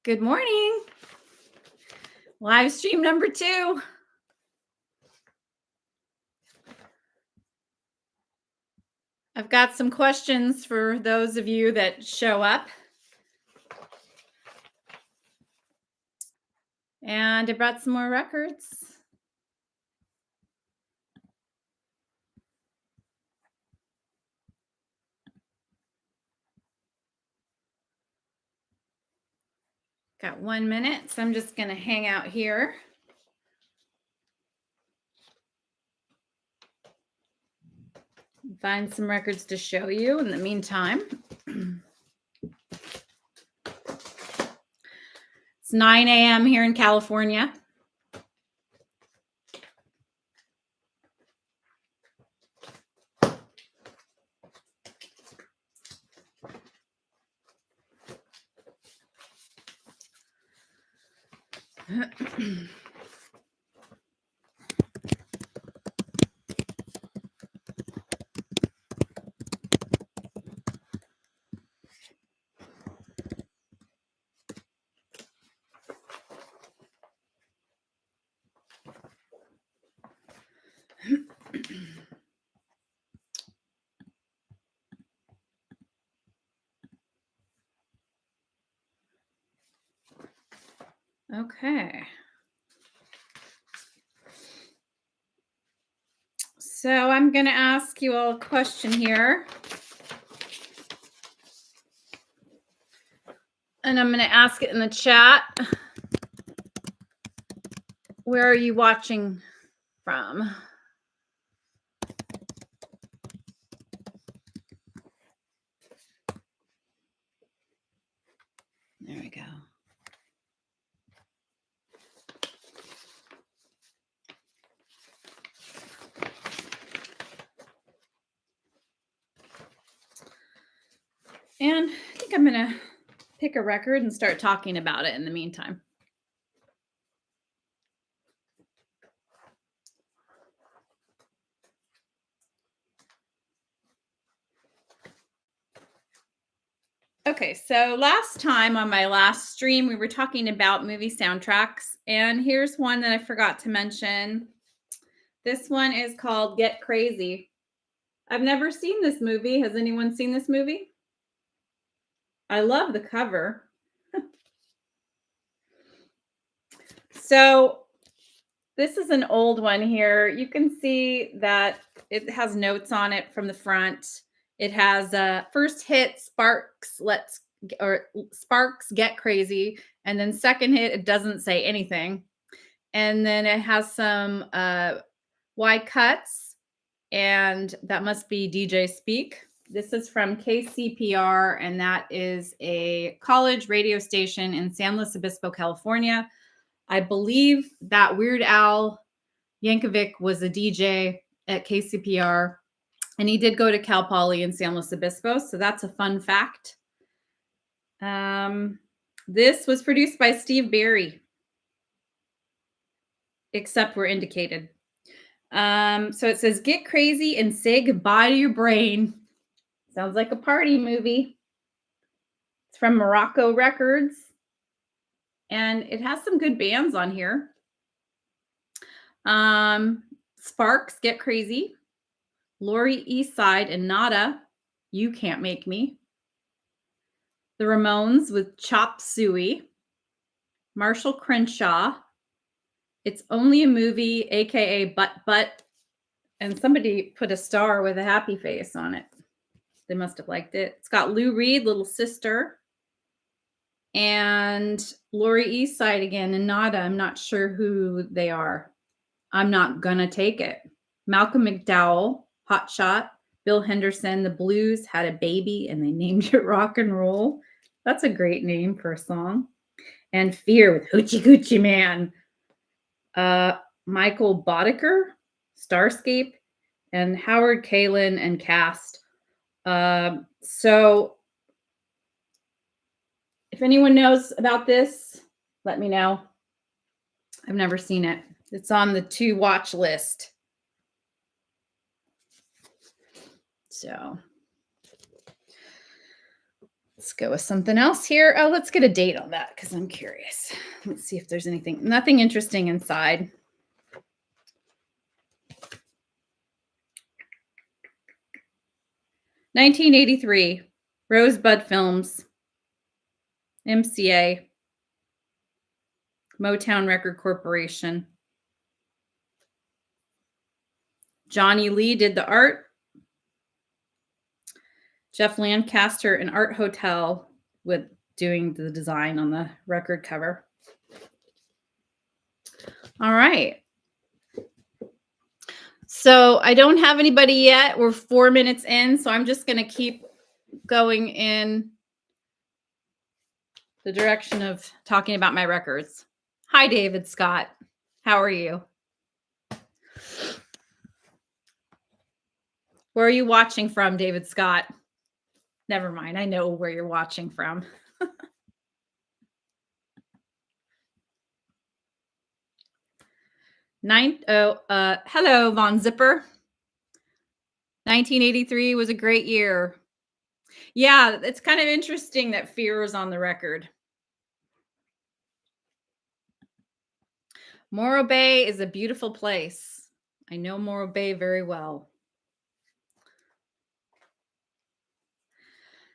Good morning. Live stream number 2. I've got some questions for those of you that show up. And I brought some more records. Got 1 minute, so I'm just going to hang out here. Find some records to show you in the meantime. It's 9 a.m. here in California. Okay. So I'm going to ask you all a question here. And I'm going to ask it in the chat. Where are you watching from? There we go. And I think I'm going to pick a record and start talking about it in the meantime. Okay, so last time on my last stream, we were talking about movie soundtracks, and here's one that I forgot to mention. This one is called Get Crazy. I've never seen this movie. Has anyone seen this movie? I love the cover. So this is an old one here. You can see that it has notes on it from the front. It has first hit Sparks Get Crazy, and then second hit it doesn't say anything, and then it has some Y cuts, and that must be DJ Speak. This is from KCPR, and that is a college radio station in San Luis Obispo, California. I believe that Weird Al Yankovic was a DJ at KCPR, and he did go to Cal Poly in San Luis Obispo, so that's a fun fact. This was produced by Steve Barry, except where indicated. So it says, get crazy and say goodbye to your brain. Sounds like a party movie. It's from Morocco Records. And it has some good bands on here. Sparks, Get Crazy. Lori Eastside and Nada, You Can't Make Me. The Ramones with Chop Suey. Marshall Crenshaw. It's Only a Movie, aka But. And somebody put a star with a happy face on it. They must have liked it. It's got Lou Reed, Little Sister. And Lori Eastside again, and Nada. I'm not sure who they are. I'm Not Gonna Take It. Malcolm McDowell, Hot Shot. Bill Henderson, The Blues Had a Baby, and they named it Rock and Roll. That's a great name for a song. And Fear with Hoochie Coochie Man. Michael Boddicker, Starscape, and Howard Kalin and Cast. So if anyone knows about this, let me know. I've never seen it. It's on the to watch list. So Let's go with something else here. Oh, let's get a date on that because I'm curious. Let's see if there's nothing interesting inside. "1983, Rosebud Films, MCA, Motown Record Corporation. Johnny Lee did the art. Jeff Lancaster and Art Hotel with doing the design on the record cover. All right. So I don't have anybody yet. We're 4 minutes in, so I'm just going to keep going in the direction of talking about my records. Hi, David Scott. How are you? Where are you watching from, David Scott? Never mind. I know where you're watching from. Hello, Von Zipper. 1983 was a great year. Yeah, it's kind of interesting that Fear is on the record. Morro Bay is a beautiful place. I know Morro Bay very well.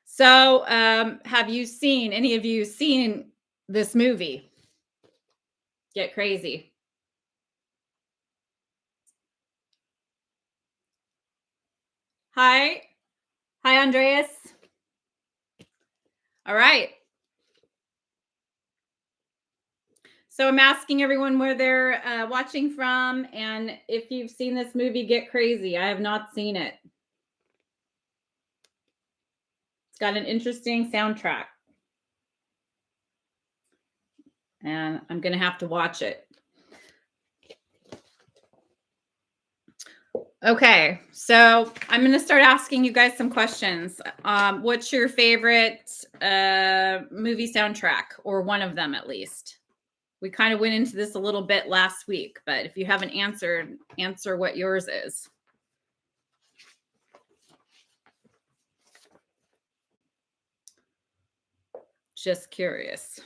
So, have any of you seen this movie? Get Crazy. Hi. Hi, Andreas. All right. So I'm asking everyone where they're watching from and if you've seen this movie, Get Crazy. I have not seen it. It's got an interesting soundtrack. And I'm going to have to watch it. Okay, so I'm going to start asking you guys some questions. What's your favorite movie soundtrack, or one of them at least? We kind of went into this a little bit last week, but if you haven't answered, answer what yours is. Just curious.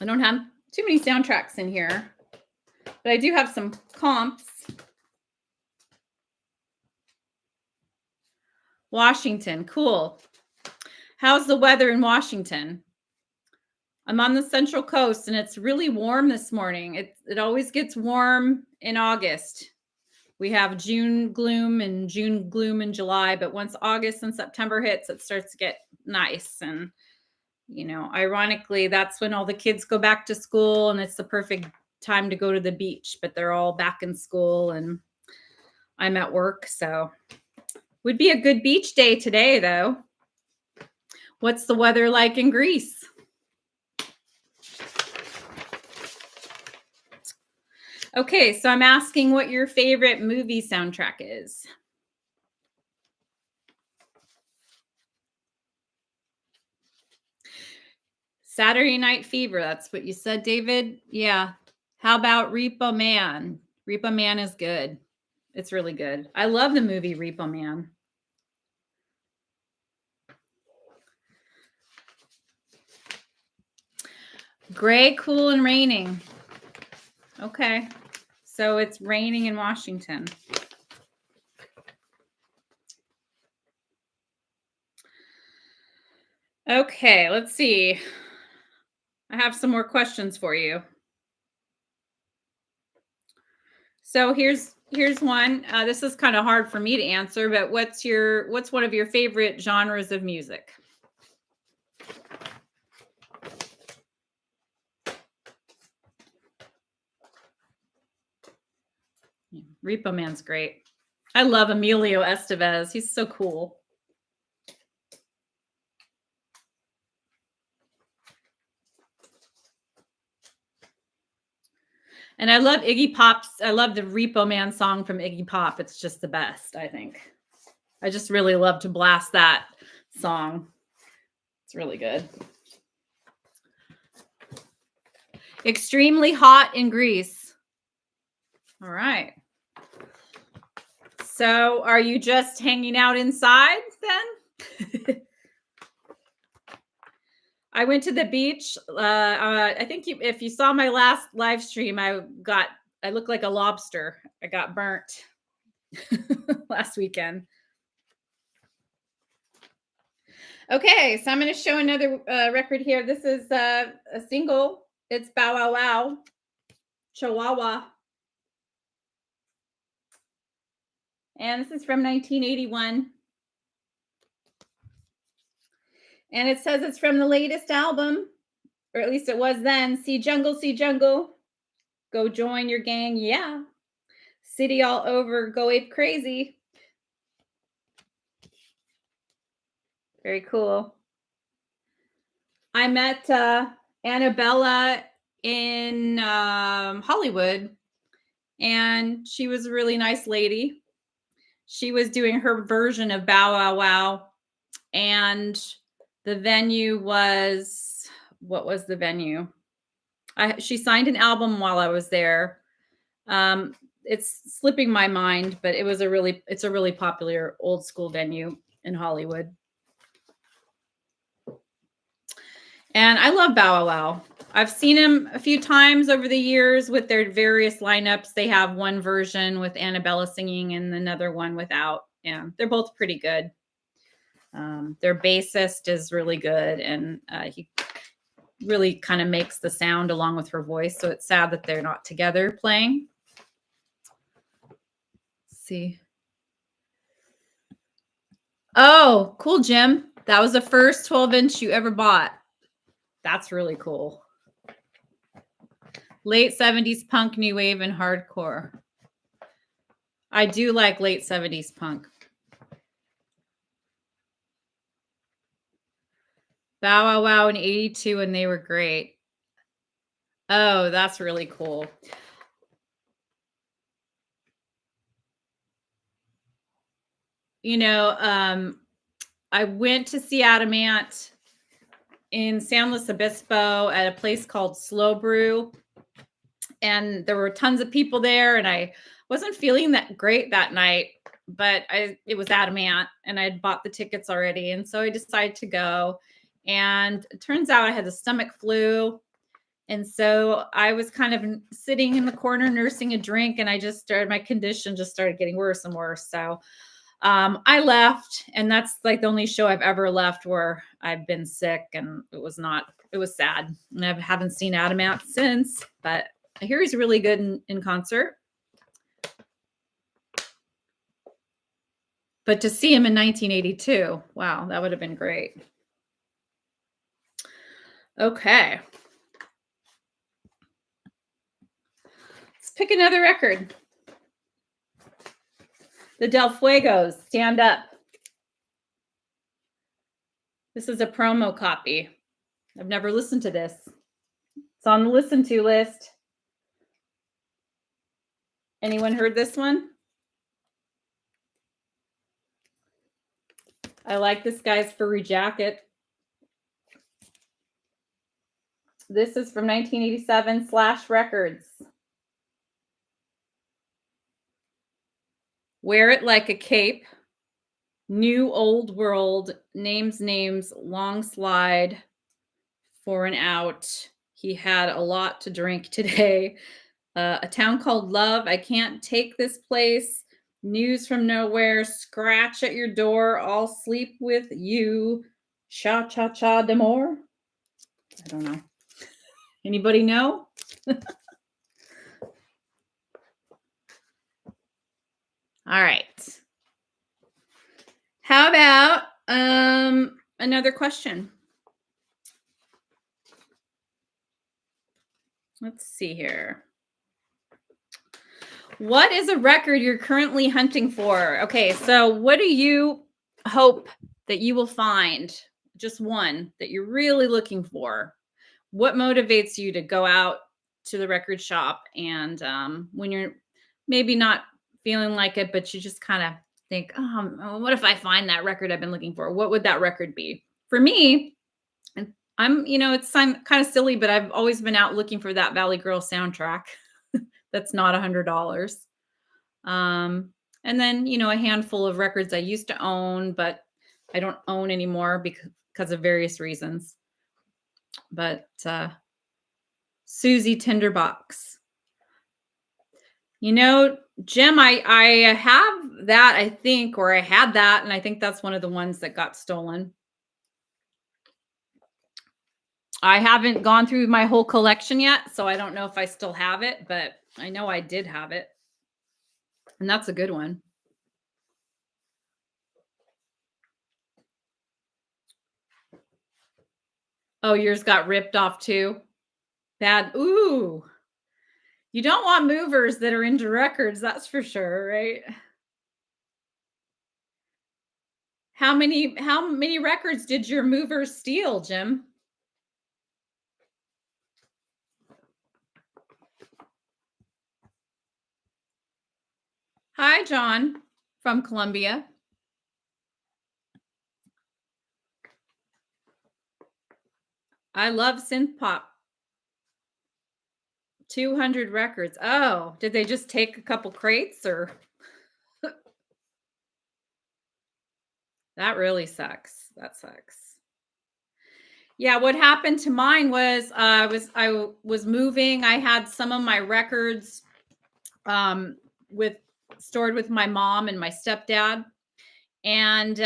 I don't have too many soundtracks in here, but I do have some comps. Washington, cool. How's the weather in Washington? I'm on the Central Coast and it's really warm this morning. It always gets warm in August. We have June gloom in July, but once August and September hits, it starts to get nice. And, you know, ironically, that's when all the kids go back to school and it's the perfect time to go to the beach, but they're all back in school and I'm at work. So would be a good beach day today, though. What's the weather like in Greece? Okay, so I'm asking what your favorite movie soundtrack is. Saturday Night Fever, that's what you said, David? Yeah. How about Repo Man? Repo Man is good. It's really good. I love the movie Repo Man. Gray, cool, and raining. Okay. So it's raining in Washington. Okay, let's see. I have some more questions for you. So here's one. This is kind of hard for me to answer, but what's one of your favorite genres of music? Repo Man's great. I love Emilio Estevez. He's so cool. And I love Iggy Pop's. I love the Repo Man song from Iggy Pop. It's just the best, I think. I just really love to blast that song. It's really good. Extremely hot in Greece. All right. So are you just hanging out inside then? I went to the beach. I think if you saw my last live stream, I looked like a lobster. I got burnt last weekend. Okay, so I'm going to show another record here. This is a single. It's Bow Wow Wow, Chihuahua. And this is from 1981. And it says it's from the latest album, or at least it was then. See Jungle. Go join your gang. Yeah. City all over. Go ape crazy. Very cool. I met Annabella in Hollywood, and she was a really nice lady. She was doing her version of Bow Wow Wow, and the venue was, what was the venue? She signed an album while I was there. It's slipping my mind, but it's a really popular old school venue in Hollywood. And I love Bow Wow Wow. I've seen him a few times over the years with their various lineups. They have one version with Annabella singing and another one without. Yeah, they're both pretty good. Their bassist is really good, and he really kind of makes the sound along with her voice. So it's sad that they're not together playing. Let's see. Oh, cool, Jim. That was the first 12-inch you ever bought. That's really cool. Late 70s punk, new wave, and hardcore. I do like late 70s punk. Bow Wow Wow in 82, and they were great. Oh, that's really cool. You know, I went to see Adamant in San Luis Obispo at a place called Slow Brew, and there were tons of people there, and I wasn't feeling that great that night, but it was Adamant, and I had bought the tickets already, and so I decided to go. And it turns out I had the stomach flu, and so I was kind of sitting in the corner nursing a drink, and my condition just started getting worse and worse. So I left, and that's like the only show I've ever left where I've been sick, and it was sad. And I haven't seen Adamant since, but I hear he's really good in concert. But to see him in 1982, wow, that would have been great. Okay. Let's pick another record. The Del Fuegos, Stand Up. This is a promo copy. I've never listened to this. It's on the listen to list. Anyone heard this one? I like this guy's furry jacket. This is from 1987 Slash Records. Wear It Like a Cape. New Old World. Names, long slide for an out. He had a lot to drink today. A Town Called Love. I Can't Take This Place. News from Nowhere. Scratch at Your Door. I'll Sleep with You. Cha Cha Cha D'Amour. I don't know. Anybody know? All right. How about another question? Let's see here. What is a record you're currently hunting for? Okay, so what do you hope that you will find? Just one that you're really looking for. What motivates you to go out to the record shop and when you're maybe not feeling like it, but you just kind of think, oh, what if I find that record I've been looking for? What would that record be? For me, and it's kind of silly, but I've always been out looking for that Valley Girl soundtrack. That's not $100. And then, a handful of records I used to own, but I don't own anymore because of various reasons. But Susie Tinderbox. You know, Jim, I have that, I think, or I had that, and I think that's one of the ones that got stolen. I haven't gone through my whole collection yet, so I don't know if I still have it, but I know I did have it. And that's a good one. Oh, yours got ripped off too? Bad. Ooh. You don't want movers that are into records, that's for sure, right? How many records did your movers steal, Jim? Hi, John from Columbia. I love synth pop. 200 records. Oh, did they just take a couple crates or that really sucks. That sucks. Yeah, what happened to mine was I was moving. I had some of my records with stored with my mom and my stepdad. And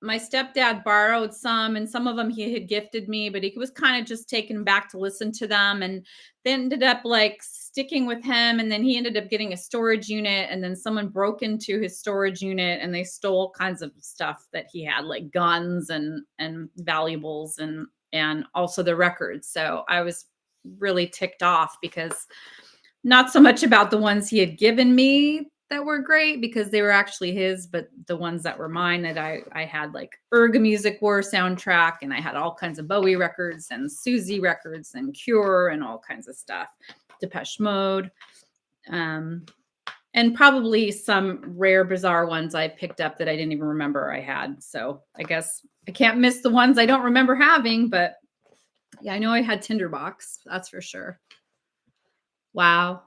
my stepdad borrowed some, and some of them he had gifted me, but he was kind of just taken back to listen to them. And they ended up like sticking with him. And then he ended up getting a storage unit. And then someone broke into his storage unit and they stole all kinds of stuff that he had, like guns and valuables and also the records. So I was really ticked off because not so much about the ones he had given me that were great because they were actually his, but the ones that were mine that I had like Erga Music War soundtrack, and I had all kinds of Bowie records and Susie records and Cure and all kinds of stuff, Depeche Mode, and probably some rare, bizarre ones I picked up that I didn't even remember I had. So I guess I can't miss the ones I don't remember having, but yeah, I know I had Tinderbox, that's for sure. Wow.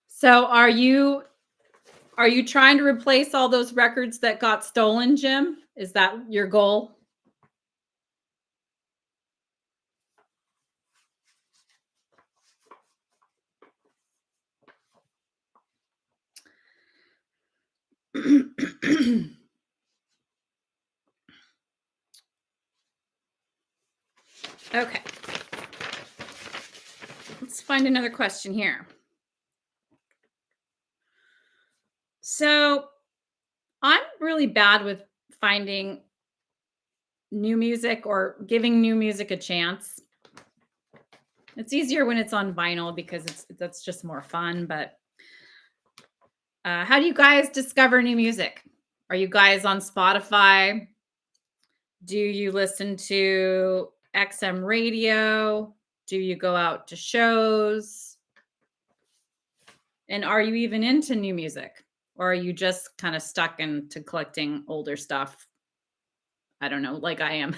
So are you trying to replace all those records that got stolen, Jim? Is that your goal? Okay. Let's find another question here. So, I'm really bad with finding new music or giving new music a chance. It's easier when it's on vinyl because that's just more fun, but how do you guys discover new music? Are you guys on Spotify? Do you listen to XM radio? Do you go out to shows? And are you even into new music? Or are you just kind of stuck into collecting older stuff? I don't know, like I am.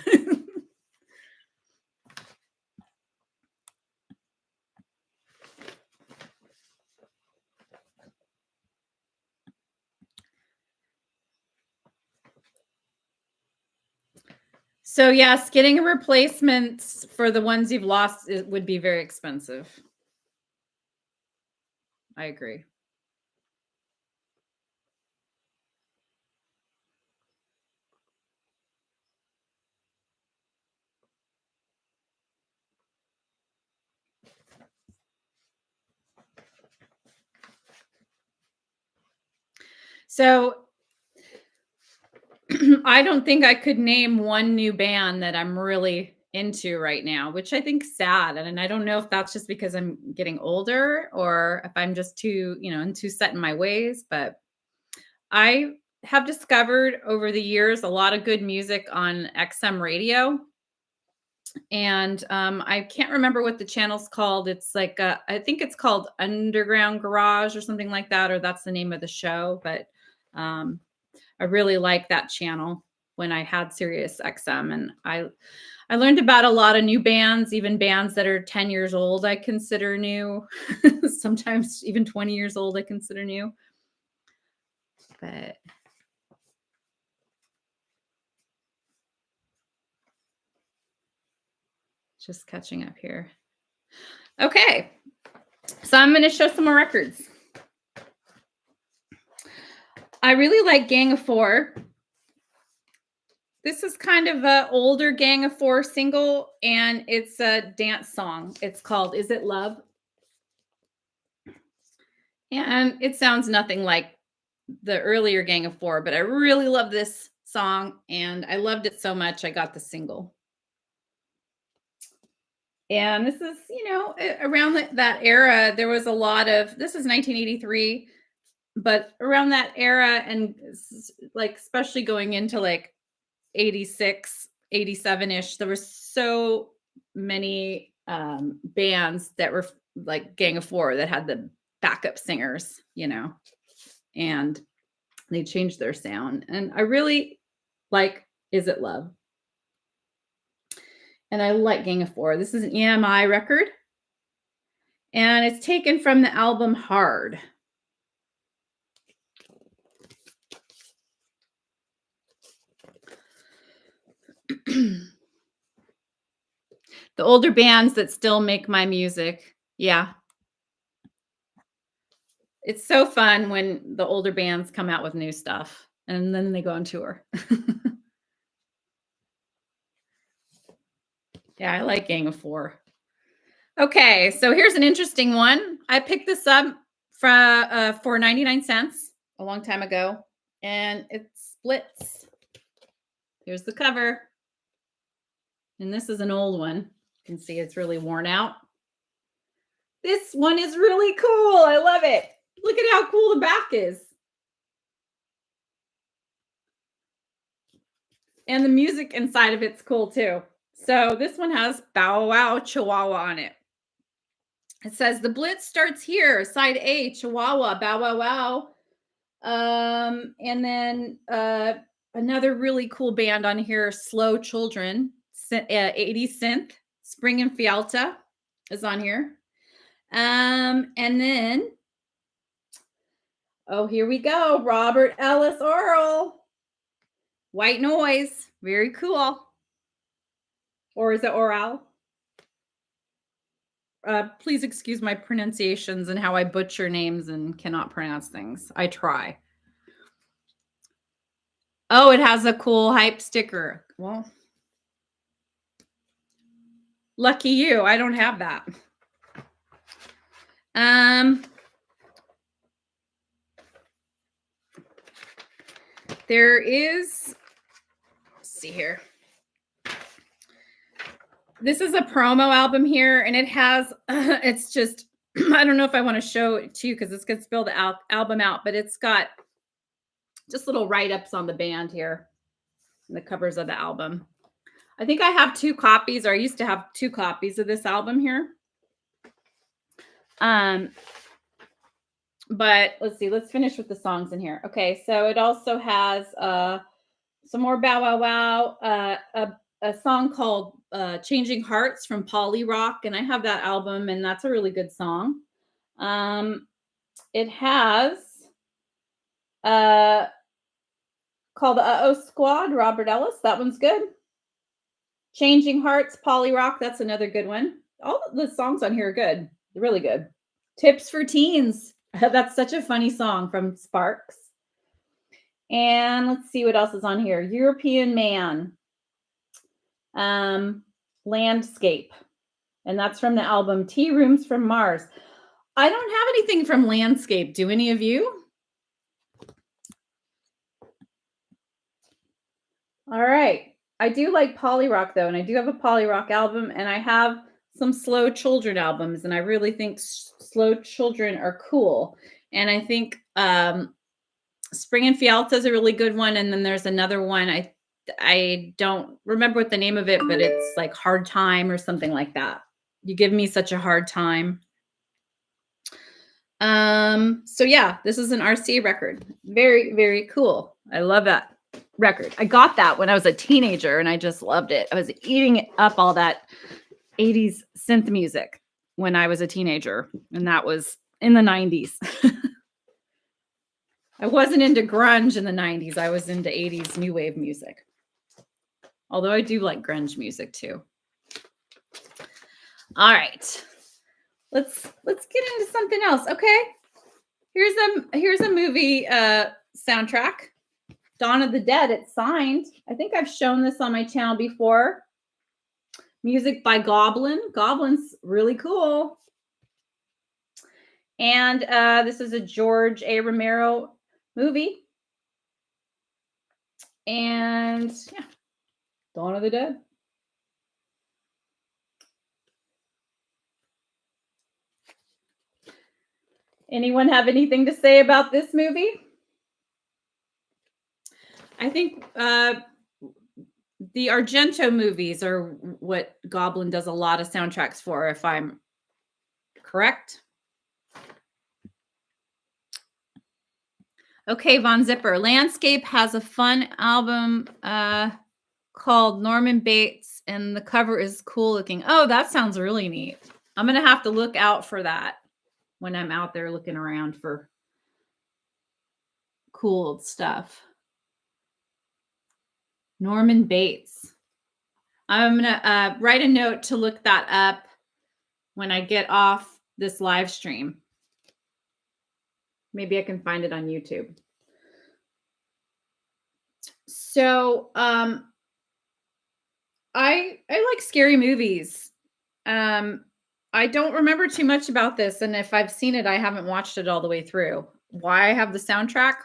So yes, getting a replacement for the ones you've lost would be very expensive. I agree. So I don't think I could name one new band that I'm really into right now, which I think sad. And I don't know if that's just because I'm getting older or if I'm just too, and too set in my ways. But I have discovered over the years a lot of good music on XM radio. And I can't remember what the channel's called. It's like I think it's called Underground Garage or something like that, or that's the name of the show. But um, I really like that channel when I had Sirius XM, and I learned about a lot of new bands, even bands that are 10 years old. I consider new. Sometimes even 20 years old. I consider new. But Just catching up here. Okay. So I'm going to show some more records. I really like Gang of Four. This is kind of an older Gang of Four single, and it's a dance song. It's called Is It Love? And it sounds nothing like the earlier Gang of Four, but I really love this song, and I loved it so much I got the single. And this is, around that era, there was a lot of, this is 1983, but around that era, and like, especially going into like 86, 87-ish, there were so many bands that were like Gang of Four that had the backup singers, and they changed their sound. And I really like Is It Love? And I like Gang of Four. This is an EMI record, and it's taken from the album Hard. The older bands that still make my music. Yeah. It's so fun when the older bands come out with new stuff and then they go on tour. Yeah, I like Gang of Four. Okay, so here's an interesting one. I picked this up for 99 cents a long time ago, and it splits. Here's the cover. And this is an old one. You can see it's really worn out. This one is really cool. I love it. Look at how cool the back is. And the music inside of it's cool too. So this one has Bow Wow Chihuahua on it. It says the Blitz starts here, side A, Chihuahua, Bow Wow Wow. And then another really cool band on here, Slow Children, 80s synth, Spring and Fialta is on here. And then, oh, here we go, Robert Ellis Oral, White Noise, very cool. Or is it Oral? Please excuse my pronunciations and how I butcher names and cannot pronounce things. I try. Oh, it has a cool hype sticker. Well, lucky you. I don't have that. There is, let's see here. This is a promo album here, and it has, it's just, I don't know if I want to show it to you because it's going to spill the album out, but it's got just little write-ups on the band here and the covers of the album. I think I have 2 copies, or I used to have 2 copies of this album here. But let's see, let's finish with the songs in here. Okay, so it also has some more Bow Wow Wow, a song called Changing Hearts from Polly Rock, and I have that album, and that's a really good song. It has called the Uh-Oh Squad, Robert Ellis. That one's good. Changing Hearts, Polly Rock. That's another good one. All the songs on here are good. They're really good. Tips for Teens. That's such a funny song from Sparks. And let's see what else is on here. European Man. Landscape. And that's from the album Tea Rooms from Mars. I don't have anything from Landscape. Do any of you? All right. I do like Polly Rock, though, and I do have a Polly Rock album, and I have some Slow Children albums, and I really think Slow Children are cool. And I think Spring and Fialta is a really good one, and then there's another one. I don't remember what the name of it, but it's like Hard Time or something like that. You Give Me Such a Hard Time. So yeah, this is an RCA record. Very, very cool. I love that record. I got that when I was a teenager and I just loved it. I was eating up all that 80s synth music when I was a teenager, and that was in the 90s. I wasn't into grunge in the 90s. I was into 80s new wave music. Although I do like grunge music too. All right. Let's get into something else. Okay. Here's a movie soundtrack. Dawn of the Dead. It's signed. I think I've shown this on my channel before. Music by Goblin. Goblin's really cool. And this is a George A. Romero movie. And yeah, Dawn of the Dead. Anyone have anything to say about this movie? I think the Argento movies are what Goblin does a lot of soundtracks for, if I'm correct. Okay, Von Zipper. Landscape has a fun album called Norman Bates, and the cover is cool looking. Oh, that sounds really neat. I'm going to have to look out for that when I'm out there looking around for cool stuff. Norman Bates. I'm going to write a note to look that up when I get off this live stream. Maybe I can find it on YouTube. So I like scary movies. I don't remember too much about this, and if I've seen it, I haven't watched it all the way through. Why I have the soundtrack?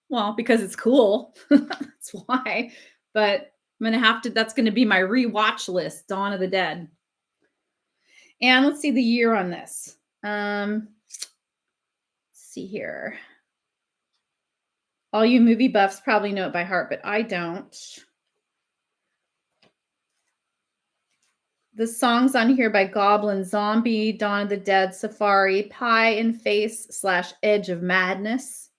Well, because it's cool. That's why. But I'm gonna have to. That's gonna be my rewatch list. Dawn of the Dead. And let's see the year on this. Let's see here. All you movie buffs probably know it by heart, but I don't. The songs on here by Goblin, Zombie, Dawn of the Dead, Safari, Pie and Face / Edge of Madness,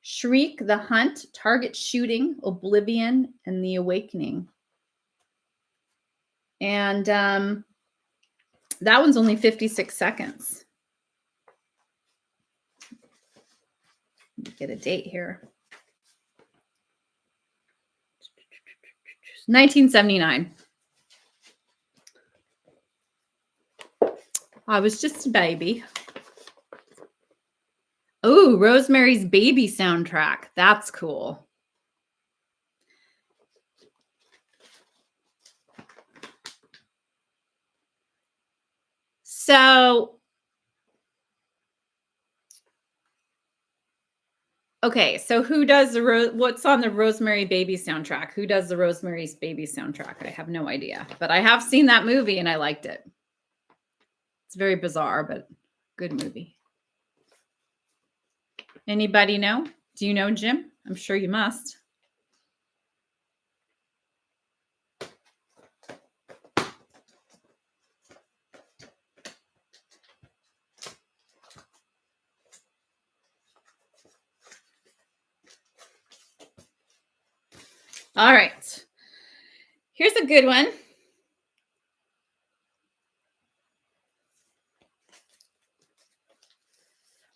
Shriek, The Hunt, Target Shooting, Oblivion, and The Awakening. And that one's only 56 seconds. Let me get a date here. 1979. I was just a baby. Oh, Rosemary's Baby soundtrack. That's cool. So, okay, so who does what's on the Rosemary Baby soundtrack? Who does the Rosemary's Baby soundtrack? I have no idea, but I have seen that movie and I liked it. It's very bizarre, but good movie. Anybody know? Do you know, Jim? I'm sure you must. All right. Here's a good one.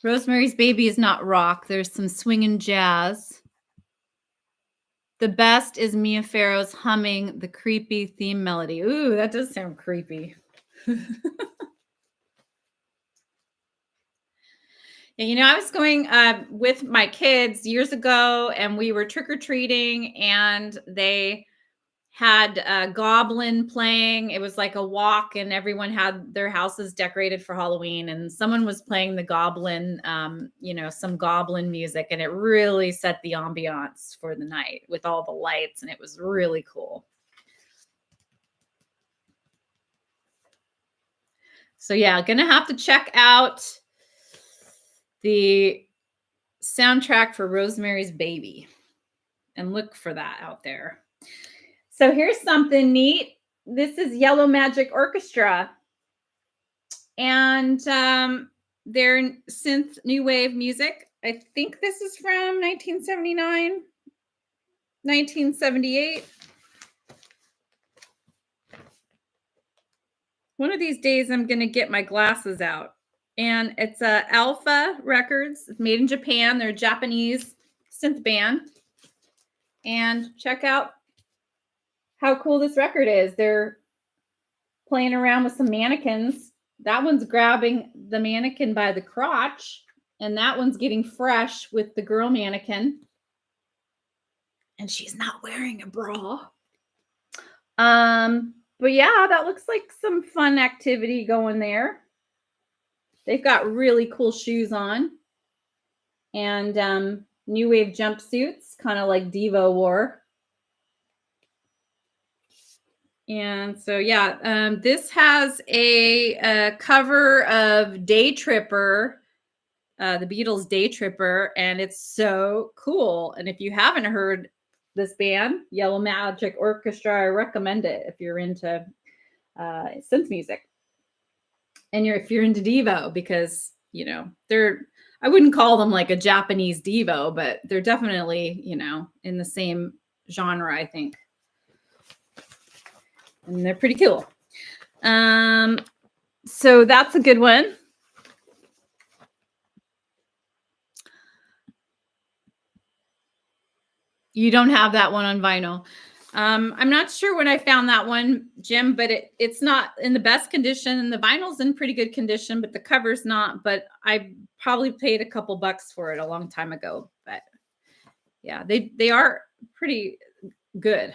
Rosemary's Baby is not rock. There's some swinging jazz. The best is Mia Farrow's humming the creepy theme melody. Ooh, that does sound creepy. You know, I was going with my kids years ago, and we were trick-or-treating, and they had Goblin playing. It was like a walk, and everyone had their houses decorated for Halloween, and someone was playing the Goblin, you know, some Goblin music, and it really set the ambiance for the night with all the lights, and it was really cool. So yeah, gonna have to check out the soundtrack for Rosemary's Baby and look for that out there. So here's something neat. This is Yellow Magic Orchestra. And they're synth new wave music. I think this is from 1979, 1978. One of these days, I'm going to get my glasses out. And it's Alpha Records. It's made in Japan. They're a Japanese synth band. And check out how cool this record is. They're playing around with some mannequins. That one's grabbing the mannequin by the crotch, and that one's getting fresh with the girl mannequin. And she's not wearing a bra. But yeah, that looks like some fun activity going there. They've got really cool shoes on. And new wave jumpsuits, kind of like Devo wore. And so, yeah, this has a cover of Day Tripper, the Beatles' Day Tripper, and it's so cool. And if you haven't heard this band, Yellow Magic Orchestra, I recommend it if you're into synth music. And if you're into Devo, because, you know, I wouldn't call them like a Japanese Devo, but they're definitely, you know, in the same genre, I think. And they're pretty cool. So that's a good one. You don't have that one on vinyl. I'm not sure when I found that one, Jim, but it's not in the best condition. The vinyl's in pretty good condition, but the cover's not. But I probably paid a couple bucks for it a long time ago. But yeah, they are pretty good.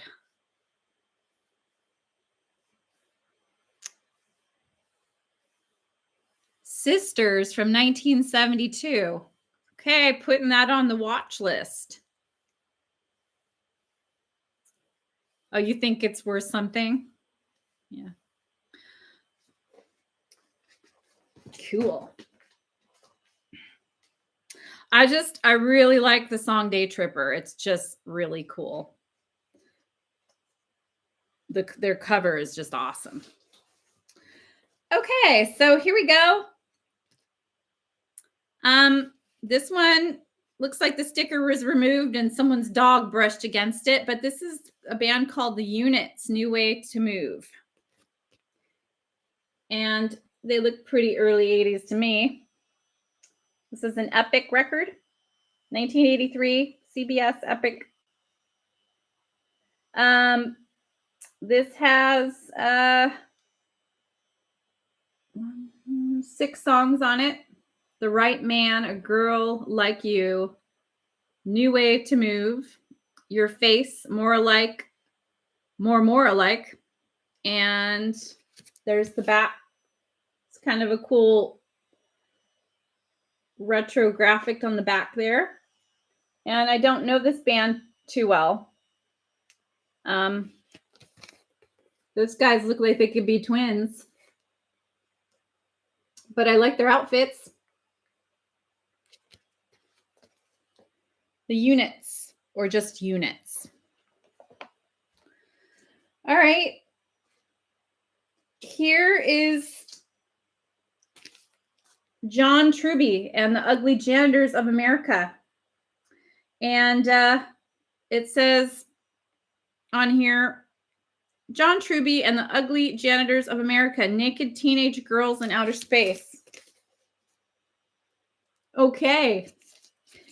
Sisters from 1972. Okay, putting that on the watch list. Oh, you think it's worth something? Yeah. Cool. I really like the song Day Tripper. It's just really cool. Their cover is just awesome. Okay, so here we go. This one looks like the sticker was removed and someone's dog brushed against it, but this is a band called The Units, New Way to Move. And they look pretty early 80s to me. This is an Epic record, 1983, CBS Epic. This has 6 songs on it. The Right Man, A Girl Like You, New Way to Move, Your Face, More Alike, More Alike. And there's the back. It's kind of a cool retro graphic on the back there. And I don't know this band too well. Those guys look like they could be twins. But I like their outfits. The Units, or just Units. All right. Here is John Truby and the Ugly Janitors of America. And it says on here, John Truby and the Ugly Janitors of America, naked teenage girls in outer space. Okay.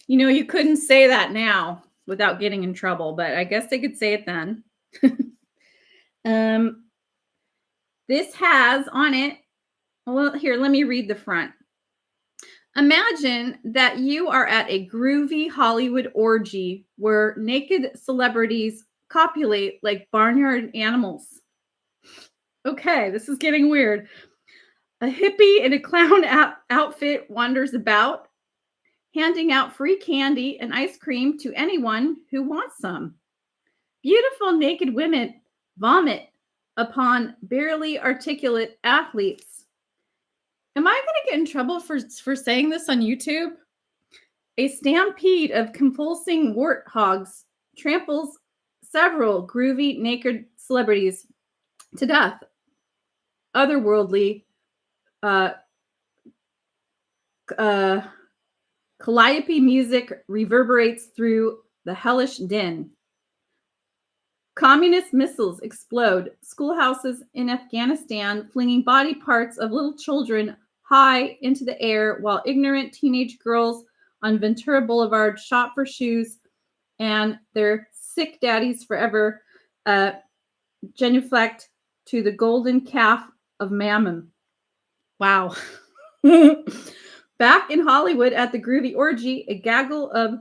You know, you couldn't say that now without getting in trouble, but I guess they could say it then. This has on it, well, here, let me read the front. Imagine that you are at a groovy Hollywood orgy where naked celebrities copulate like barnyard animals. Okay, this is getting weird. A hippie in a clown outfit wanders about, handing out free candy and ice cream to anyone who wants some. Beautiful naked women vomit upon barely articulate athletes. Am I going to get in trouble for saying this on YouTube? A stampede of convulsing warthogs tramples several groovy naked celebrities to death. Otherworldly calliope music reverberates through the hellish din. Communist missiles explode schoolhouses in Afghanistan, flinging body parts of little children high into the air, while ignorant teenage girls on Ventura Boulevard shop for shoes and their sick daddies forever genuflect to the golden calf of Mammon. Wow. Back in Hollywood at the groovy orgy, a gaggle of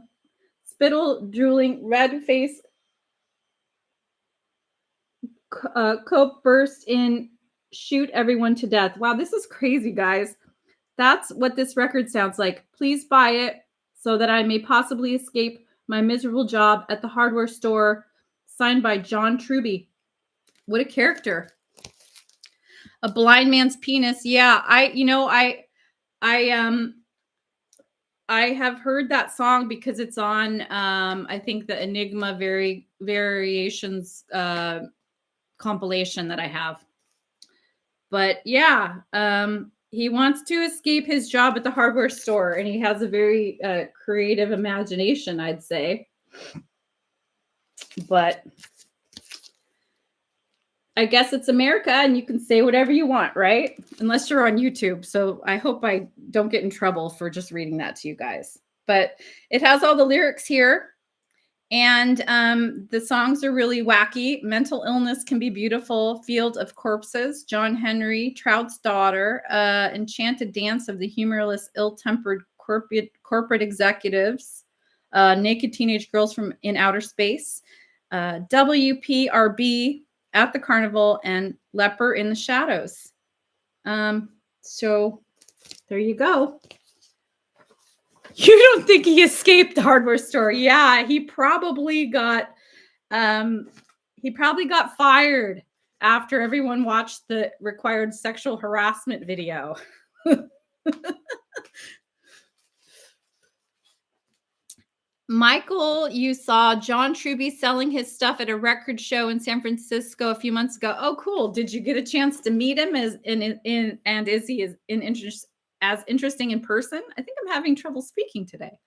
spittle-drooling, red-faced cope burst in, shoot everyone to death. Wow, this is crazy, guys. That's what this record sounds like. Please buy it so that I may possibly escape my miserable job at the hardware store. Signed by John Truby. What a character. A blind man's penis. Yeah, I have heard that song because it's on I think the Enigma Variations compilation that I have. But yeah, he wants to escape his job at the hardware store, and he has a very creative imagination, I'd say. But I guess it's America, and you can say whatever you want, right? Unless you're on YouTube. So I hope I don't get in trouble for just reading that to you guys. But it has all the lyrics here. And the songs are really wacky. Mental illness can be beautiful. Field of Corpses, John Henry, Trout's Daughter, Enchanted Dance of the Humorless, Ill-Tempered Corporate Executives, Naked Teenage Girls from in Outer Space, WPRB, At the Carnival, and Leper in the Shadows. So there you go. You don't think he escaped the hardware store? Yeah, he probably got fired after everyone watched the required sexual harassment video. Michael, you saw John Truby selling his stuff at a record show in San Francisco a few months ago. Oh, cool. Did you get a chance to meet him and is he as interesting in person? I think I'm having trouble speaking today.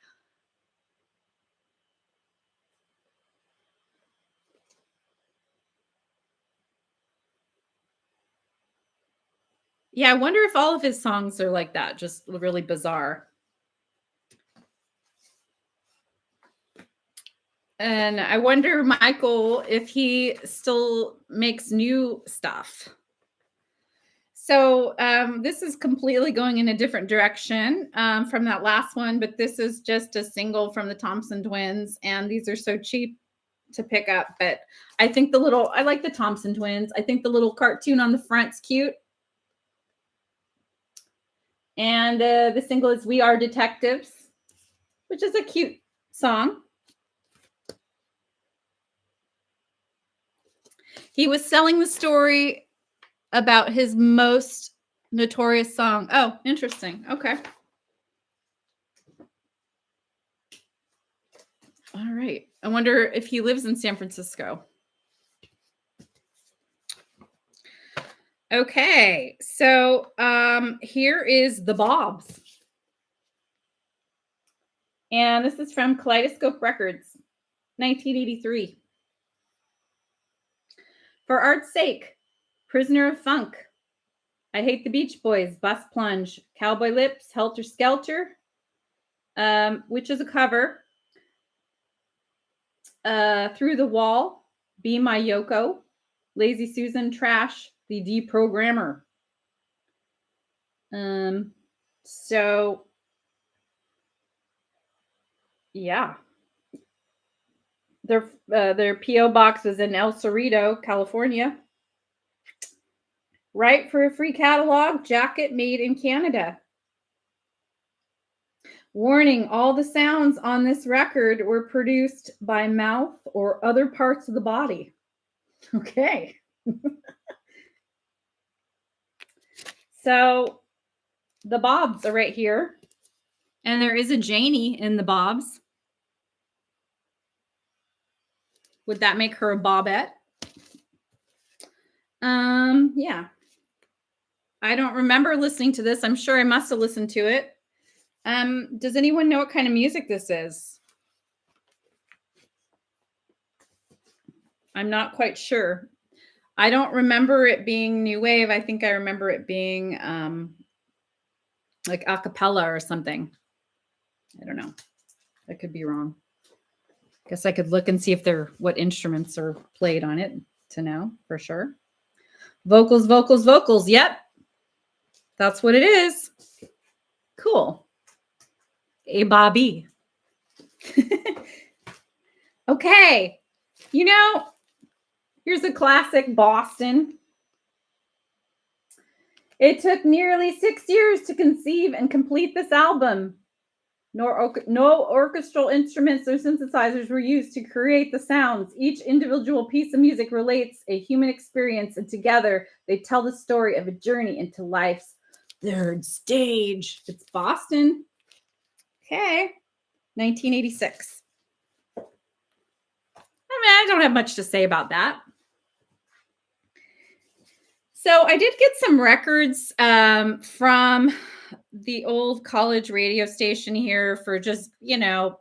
Yeah, I wonder if all of his songs are like that, just really bizarre. And I wonder, Michael, if he still makes new stuff. So this is completely going in a different direction from that last one, but this is just a single from the Thompson Twins, and these are so cheap to pick up. But I think I like the Thompson Twins. I think the little cartoon on the front's cute. And the single is We Are Detectives, which is a cute song. He was selling the story about his most notorious song. Oh, interesting. Okay. All right. I wonder if he lives in San Francisco. Okay. So here is The Bobs. And this is from Kaleidoscope Records, 1983. For Art's Sake, Prisoner of Funk, I Hate the Beach Boys, Bus Plunge, Cowboy Lips, Helter Skelter, which is a cover, Through the Wall, Be My Yoko, Lazy Susan, Trash, The Deprogrammer. So, yeah. Their P.O. box is in El Cerrito, California. Right for a free catalog, jacket made in Canada. Warning, all the sounds on this record were produced by mouth or other parts of the body. Okay. So the Bobs are right here. And there is a Janie in the Bobs. Would that make her a Bobette? Yeah. I don't remember listening to this. I'm sure I must have listened to it. Does anyone know what kind of music this is? I'm not quite sure. I don't remember it being new wave. I think I remember it being like a cappella or something. I don't know. I could be wrong. Guess I could look and see if what instruments are played on it to know for sure. Vocals, vocals, vocals. Yep. That's what it is. Cool. A Bobby. Okay. You know, here's a classic Boston. It took nearly 6 years to conceive and complete this album. No orchestral instruments or synthesizers were used to create the sounds. Each individual piece of music relates a human experience, and together they tell the story of a journey into life's third stage. It's Boston. Okay. 1986. I mean, I don't have much to say about that. So I did get some records from the old college radio station here for just,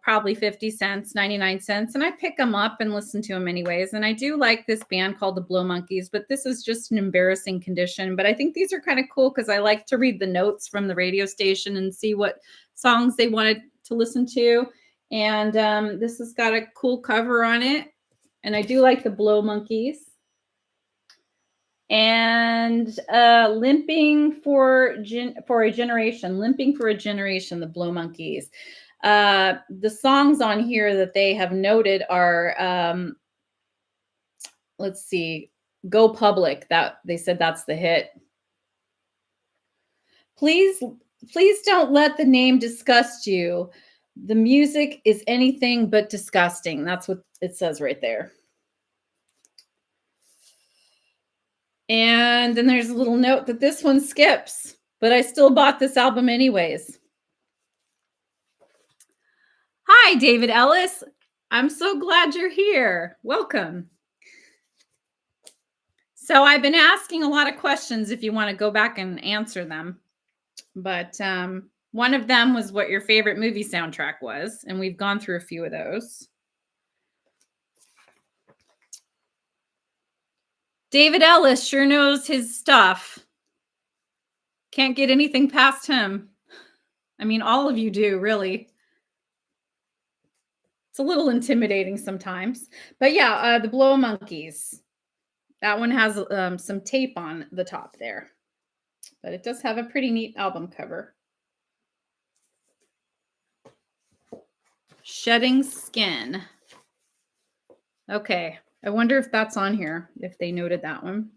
probably 50 cents, 99 cents. And I pick them up and listen to them anyways. And I do like this band called the Blow Monkeys, but this is just an embarrassing condition. But I think these are kind of cool because I like to read the notes from the radio station and see what songs they wanted to listen to. And this has got a cool cover on it. And I do like the Blow Monkeys. And limping for a generation, the Blow Monkeys. The songs on here that they have noted are, let's see, Go Public. That they said that's the hit. Please don't let the name disgust you. The music is anything but disgusting. That's what it says right there. And then there's a little note that this one skips, but I still bought this album anyways. Hi, David Ellis. I'm so glad you're here. Welcome. So I've been asking a lot of questions if you want to go back and answer them. But one of them was what your favorite movie soundtrack was, and we've gone through a few of those. David Ellis sure knows his stuff. Can't get anything past him. I mean, all of you do, really. It's a little intimidating sometimes. But yeah, the Blow Monkeys. That one has some tape on the top there. But it does have a pretty neat album cover. Shedding Skin. Okay. I wonder if that's on here, if they noted that one.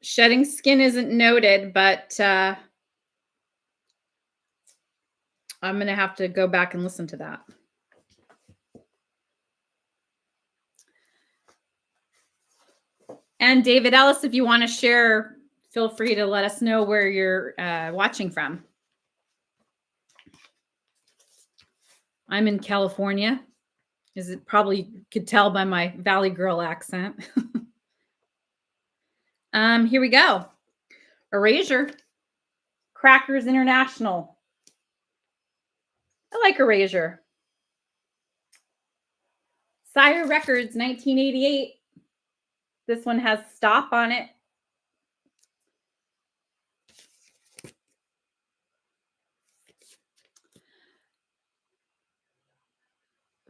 Shedding Skin isn't noted, but I'm going to have to go back and listen to that. And David Ellis, if you want to share, feel free to let us know where you're watching from. I'm in California, as it probably could tell by my Valley Girl accent. Here we go. Erasure. Crackers International. I like Erasure. Sire Records, 1988. This one has Stop on it.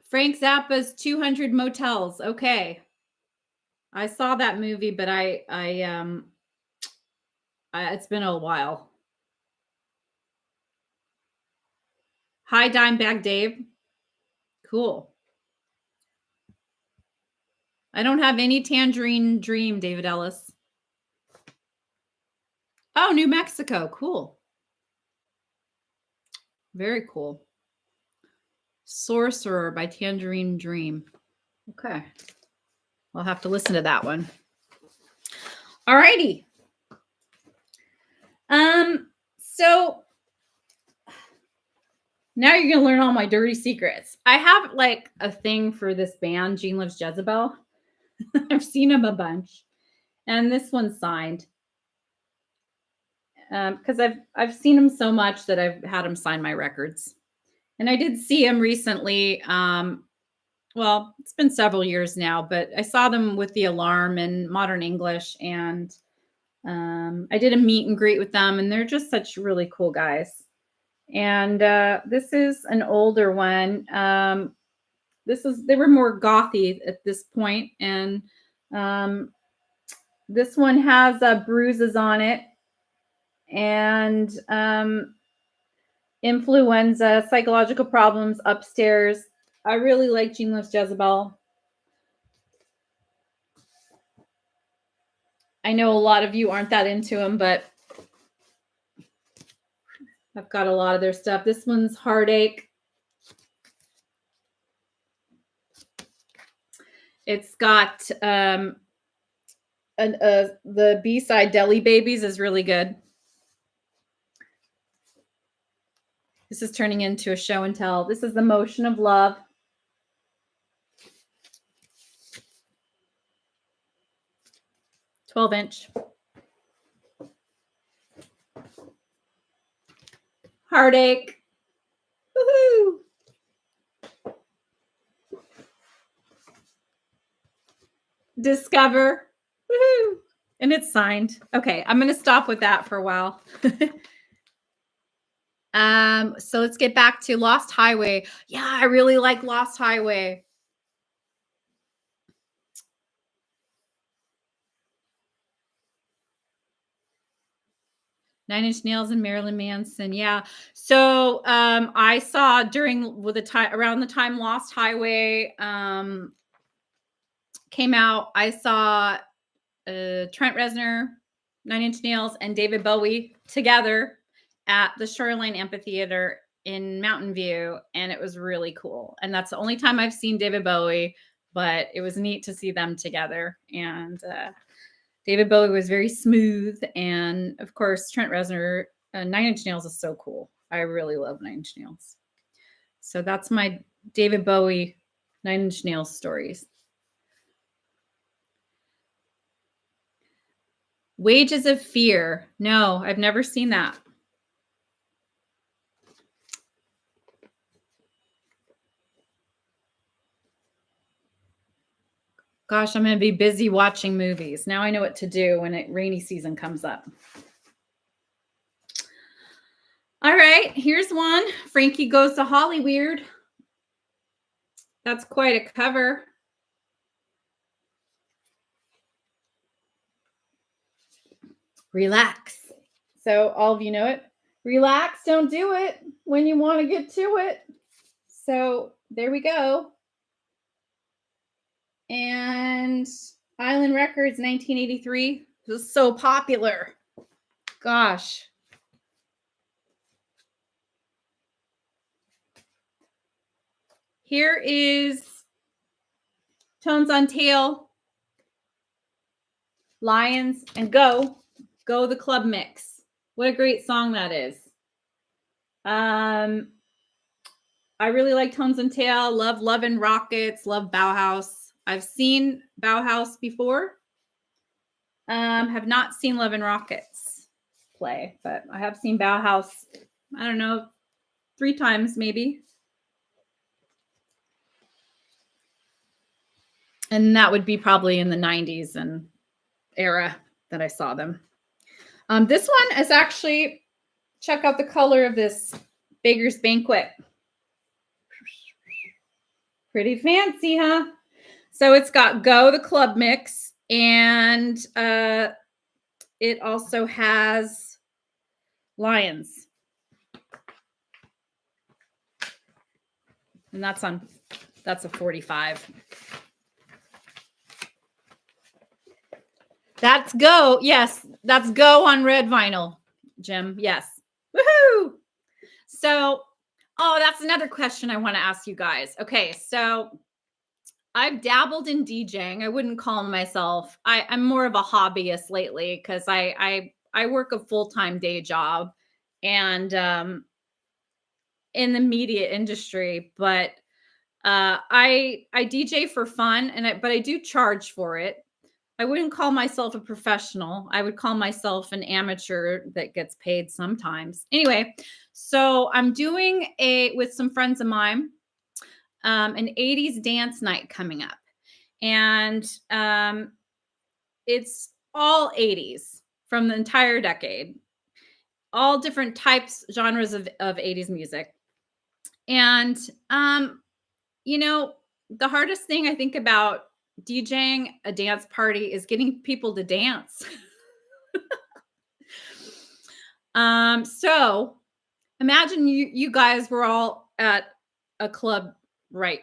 Frank Zappa's 200 Motels. Okay. I saw that movie, but it's been a while. Hi, Dimebag Dave. Cool. I don't have any Tangerine Dream, David Ellis. Oh, New Mexico. Cool. Very cool. Sorcerer by Tangerine Dream. Okay. I'll have to listen to that one. All righty. So now you're going to learn all my dirty secrets. I have like a thing for this band, Gene Loves Jezebel. I've seen them a bunch. And this one's signed. Because I've seen them so much that I've had them sign my records. And I did see them recently. Well, it's been several years now, but I saw them with The Alarm and Modern English. And I did a meet and greet with them. And they're just such really cool guys. And this is an older one. they were more gothy at this point, and this one has bruises on it, and influenza, psychological problems upstairs. I really like Gene Loves Jezebel. I know a lot of you aren't that into them, but I've got a lot of their stuff. This one's Heartache. It's got the B-side, Deli Babies, is really good. This is turning into a show and tell. This is The Motion of Love. "12" Heartache. Woohoo! Discover. Woohoo! And it's signed. Okay, I'm going to stop with that for a while. So let's get back to Lost Highway. Yeah, I really like Lost Highway. Nine Inch Nails and Marilyn Manson. Yeah. So I saw around the time Lost Highway came out, I saw Trent Reznor, Nine Inch Nails, and David Bowie together at the Shoreline Amphitheater in Mountain View, and it was really cool. And that's the only time I've seen David Bowie, but it was neat to see them together. And David Bowie was very smooth, and of course Trent Reznor. Nine Inch Nails is so cool. I really love Nine Inch Nails. So that's my David Bowie, Nine Inch Nails stories. Wages of Fear. No, I've never seen that. Gosh, I'm going to be busy watching movies. Now I know what to do when rainy season comes up. All right, here's one. Frankie Goes to Hollyweird. That's quite a cover. Relax. So all of you know it. Relax, don't do it when you want to get to it. So there we go. And Island Records, 1983. It was so popular. Gosh. Here is Tones on Tail, Lions, and Go the Club Mix. What a great song that is. I really like Tones on Tail. Love Love and Rockets. Love Bauhaus. I've seen Bauhaus before. Have not seen Love and Rockets play, but I have seen Bauhaus, I don't know, 3 times maybe. And that would be probably in the 90s and era that I saw them. This one is actually, check out the color of this Beggars Banquet. Pretty fancy, huh? So it's got Go the Club Mix, and it also has Lions. And that's a 45. That's Go. Yes, that's Go on red vinyl, Jim. Yes. Woohoo! So, that's another question I want to ask you guys. Okay, so I've dabbled in DJing. I wouldn't call myself. I'm more of a hobbyist lately because I work a full-time day job and in the media industry, but I DJ for fun, but I do charge for it. I wouldn't call myself a professional. I would call myself an amateur that gets paid sometimes. Anyway, so I'm doing with some friends of mine, an 80s dance night coming up. And it's all 80s from the entire decade, all different types, genres of 80s music. And, the hardest thing I think about DJing a dance party is getting people to dance. So imagine you guys were all at a club, right,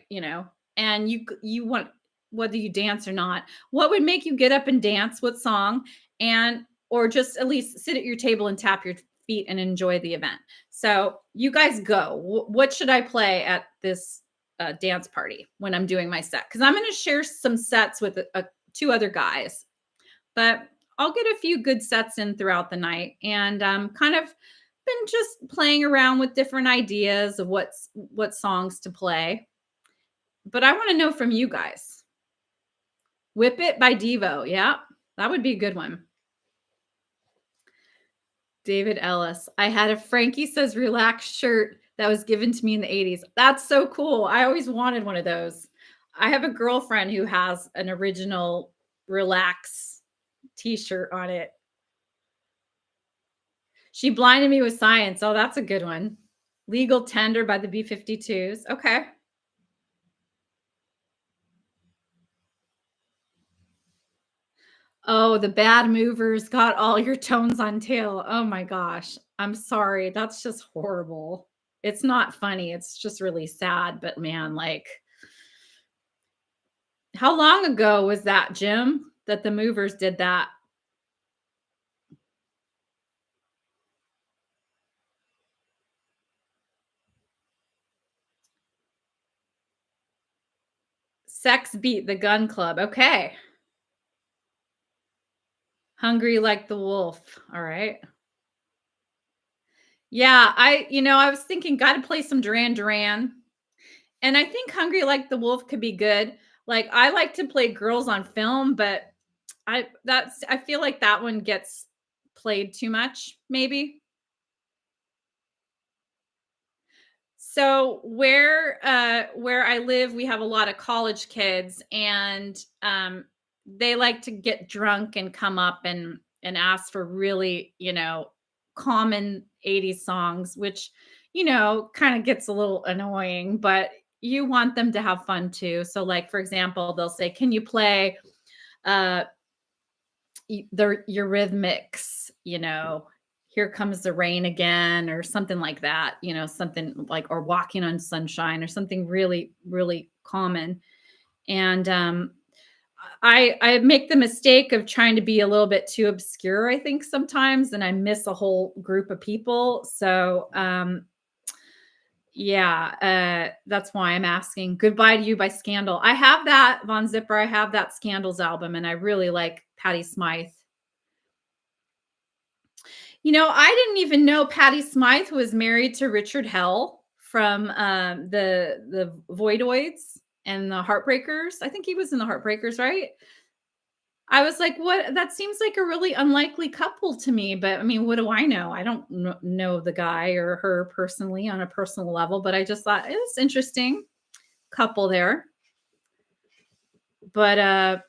and you want, whether you dance or not, what would make you get up and dance? What song? And or just at least sit at your table and tap your feet and enjoy the event. So you guys go. What should I play at this dance party when I'm doing my set? Because I'm going to share some sets with two other guys, but I'll get a few good sets in throughout the night, and kind of been just playing around with different ideas of what songs to play. But I want to know from you guys. Whip It by Devo. Yeah, that would be a good one. David Ellis. I had a Frankie Says Relax shirt that was given to me in the 80s. That's so cool. I always wanted one of those. I have a girlfriend who has an original Relax t-shirt on it. She blinded me with science. Oh, that's a good one. Legal Tender by the B-52s. Okay. Oh, the Bad Movers Got All Your Tones on Tail. Oh my gosh. I'm sorry. That's just horrible. It's not funny. It's just really sad. But man, like, how long ago was that, Jim, that the Movers did that? Sex Beat the Gun Club. Okay. Hungry Like the Wolf. All right. Yeah, I was thinking, gotta play some Duran Duran. And I think Hungry Like the Wolf could be good. Like, I like to play Girls on Film, but I feel like that one gets played too much, maybe. So where I live, we have a lot of college kids, and they like to get drunk and come up and ask for really, common 80s songs, which, kind of gets a little annoying, but you want them to have fun too. So like, for example, they'll say, "Can you play uh the Eurythmics, Here Comes the Rain Again," or something like that, something like, or Walking on Sunshine, or something really, really common. And I make the mistake of trying to be a little bit too obscure, I think, sometimes, and I miss a whole group of people. So yeah, that's why I'm asking. Goodbye to You by Scandal. I have that, Von Zipper. I have that Scandals album, and I really like Patti Smythe. I didn't even know Patti Smythe was married to Richard Hell from the Voidoids and the Heartbreakers. I think he was in the Heartbreakers, right? I was like, "What? That seems like a really unlikely couple to me." But I mean, what do I know? I don't know the guy or her personally on a personal level, but I just thought it was interesting couple there. But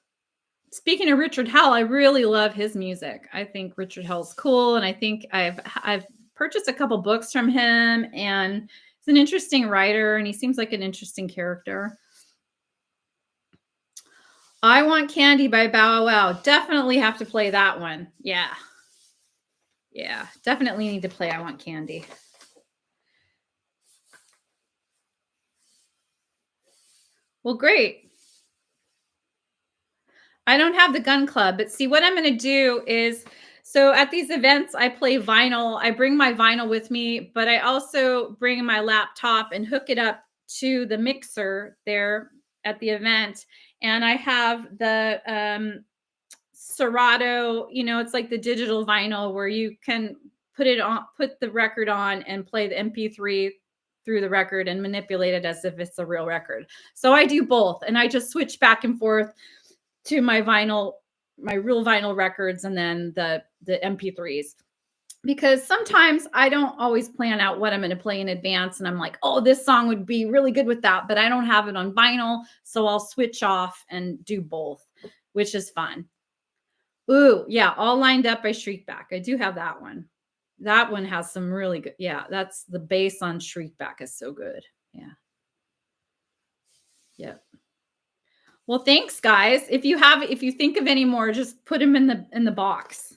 speaking of Richard Hell, I really love his music. I think Richard Hell's cool, and I think I've purchased a couple books from him, and he's an interesting writer, and he seems like an interesting character. I Want Candy by Bow Wow. Definitely have to play that one. Yeah. Yeah, definitely need to play I Want Candy. Well, great. I don't have the gun club, but see, what I'm going to do is, so at these events, I play vinyl. I bring my vinyl with me, but I also bring my laptop and hook it up to the mixer there at the event. And I have the Serato, it's like the digital vinyl where you can put the record on and play the MP3 through the record and manipulate it as if it's a real record. So I do both, and I just switch back and forth to my real vinyl records, and then the MP3s. Because sometimes I don't always plan out what I'm going to play in advance, and I'm like, "Oh, this song would be really good with that," but I don't have it on vinyl, so I'll switch off and do both, which is fun. Ooh, yeah, All Lined Up by Shriekback. I do have that one. That one has some really good. Yeah, that's the bass on Shriekback is so good. Yeah. Yeah. Well, thanks, guys. If you think of any more, just put them in the box.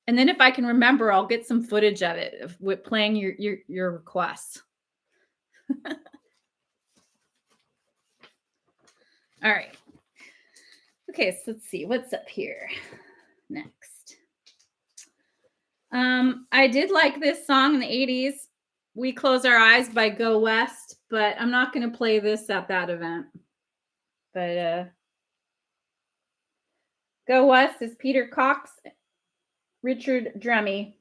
And then if I can remember, I'll get some footage of it with playing your requests. All right. Okay, so let's see what's up here next. I did like this song in the 80s. We Close Our Eyes by Go West, but I'm not going to play this at that event. But Go West is Peter Cox, Richard Drummy,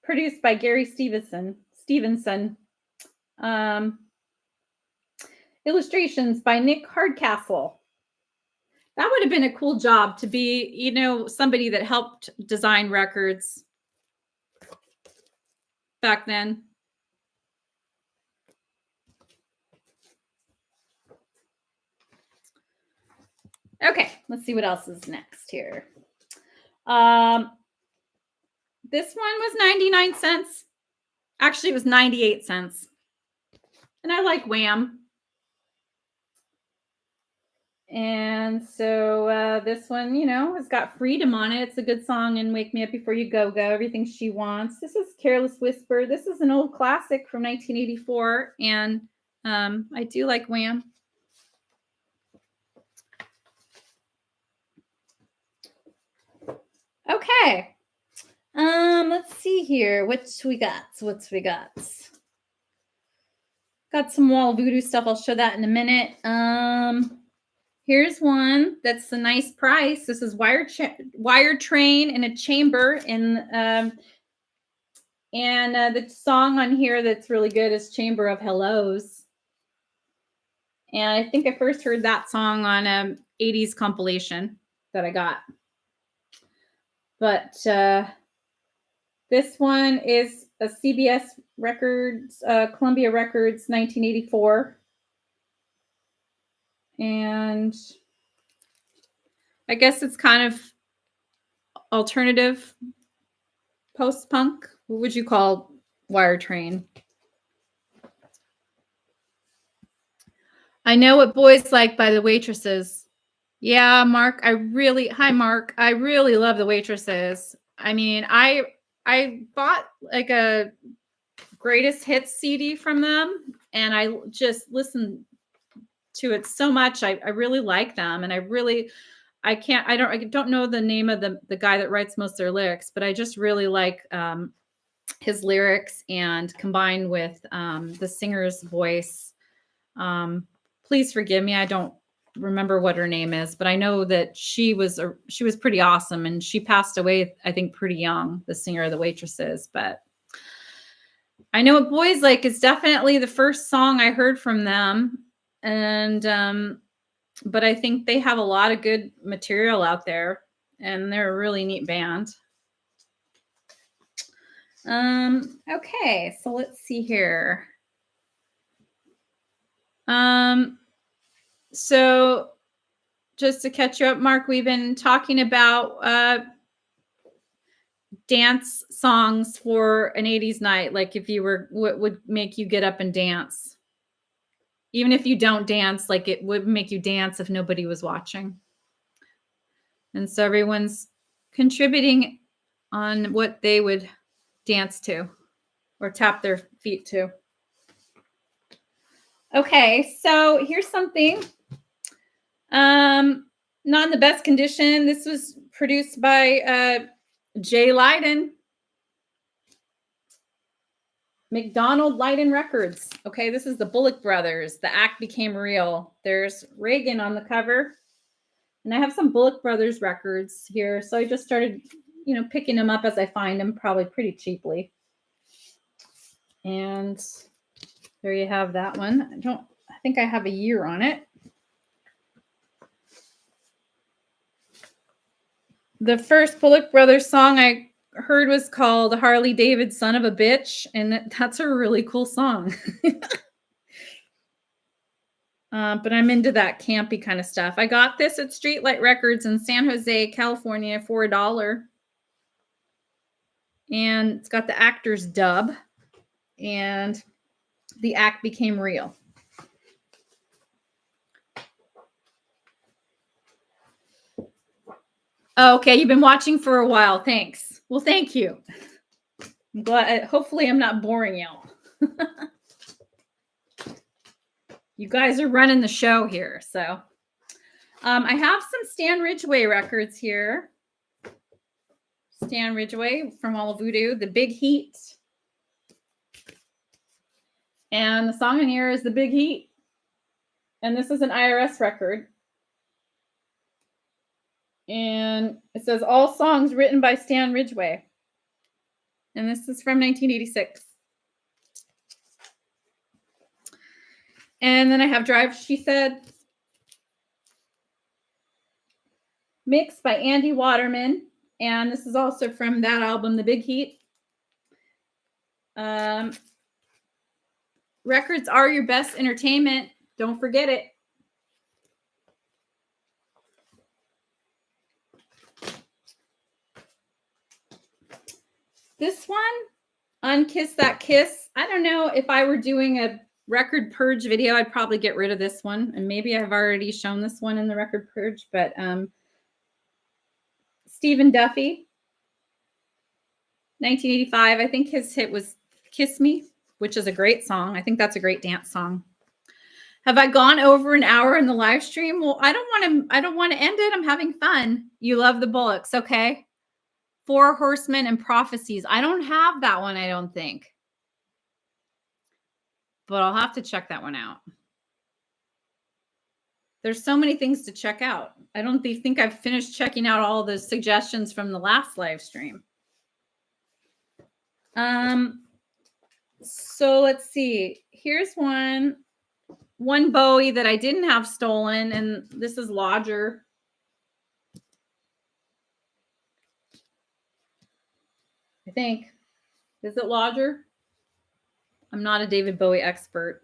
produced by Gary Stevenson. Illustrations by Nick Hardcastle. That would have been a cool job to be, somebody that helped design records back then. Okay, let's see what else is next here. This one was 99 cents. Actually, it was 98 cents. And I like Wham. And so this one, has got Freedom on it. It's a good song. And Wake Me Up Before You Go Go, Everything She Wants. This is Careless Whisper. This is an old classic from 1984. And I do like Wham. Okay. Let's see here. What's we got? Got some wall voodoo stuff. I'll show that in a minute. Here's one that's a nice price. This is wire train in a chamber, and the song on here that's really good is Chamber of Hellos. And I think I first heard that song on 80s compilation that I got. But this one is a CBS Records, Columbia Records, 1984. And I guess it's kind of alternative post-punk. What would you call Wire Train? I Know What Boys Like by the Waitresses. Yeah, Mark, hi Mark. I really love the Waitresses. I mean, I bought like a greatest hits CD from them, and I just listened to it so much. I really like them, and I don't know the name of the guy that writes most of their lyrics, but I just really like his lyrics, and combined with the singer's voice. Please forgive me, I don't remember what her name is, but I know that she was pretty awesome, and she passed away, I think, pretty young, the singer of the Waitresses. But I Know What Boys Like is definitely the first song I heard from them. And but I think they have a lot of good material out there, and they're a really neat band. Okay, so let's see here. So just to catch you up, Mark, we've been talking about dance songs for an 80s night. Like what would make you get up and dance? Even if you don't dance, like it would make you dance if nobody was watching. And so everyone's contributing on what they would dance to or tap their feet to. Okay, so here's something. Not in the best condition. This was produced by Jay Lydon. McDonald Lydon Records. Okay, this is the Bullock Brothers. The Act Became Real. There's Reagan on the cover. And I have some Bullock Brothers records here. So I just started, picking them up as I find them, probably pretty cheaply. And there you have that one. I think I have a year on it. The first Bullock Brothers song I heard was called Harley David Son of a Bitch, and that's a really cool song. But I'm into that campy kind of stuff. I got this at Streetlight Records in San Jose, California for $1. And it's got the actor's dub, and The Act Became Real. Oh, okay, you've been watching for a while. Thanks. Well, thank you. I'm glad. Hopefully, I'm not boring y'all. You guys are running the show here. So I have some Stan Ridgway records here. Stan Ridgway from All of Voodoo, The Big Heat. And the song in here is The Big Heat. And this is an IRS record. And it says all songs written by Stan Ridgway. And this is from 1986. And then I have Drive, She Said, mixed by Andy Waterman. And this is also from that album, The Big Heat. Records are your best entertainment. Don't forget it. This one, Unkiss That Kiss. I don't know if I were doing a record purge video, I'd probably get rid of this one. And maybe I've already shown this one in the record purge, but Stephen Duffy, 1985. I think his hit was Kiss Me, which is a great song. I think that's a great dance song. Have I gone over an hour in the live stream? Well, I don't want to end it. I'm having fun. You love the Bullocks, okay? Four Horsemen and Prophecies. I don't have that one, I don't think. But I'll have to check that one out. There's so many things to check out. I don't think I've finished checking out all the suggestions from the last live stream. So let's see. Here's one Bowie that I didn't have stolen, and this is Lodger. I think. Is it Lodger? I'm not a David Bowie expert.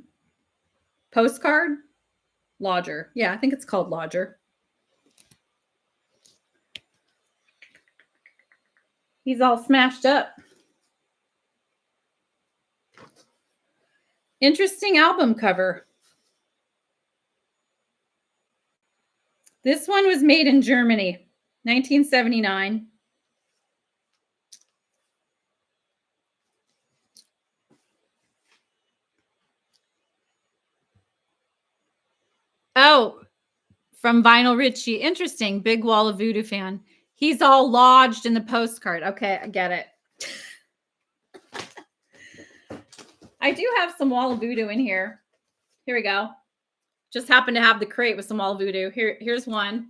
Postcard? Lodger. Yeah, I think it's called Lodger. He's all smashed up. Interesting album cover. This one was made in Germany, 1979. Oh, from Vinyl Richie. Interesting. Big Wall of Voodoo fan. He's all lodged in the postcard. Okay, I get it. I do have some Wall of Voodoo in here. Here we go. Just happened to have the crate with some Wall of Voodoo. Here's one.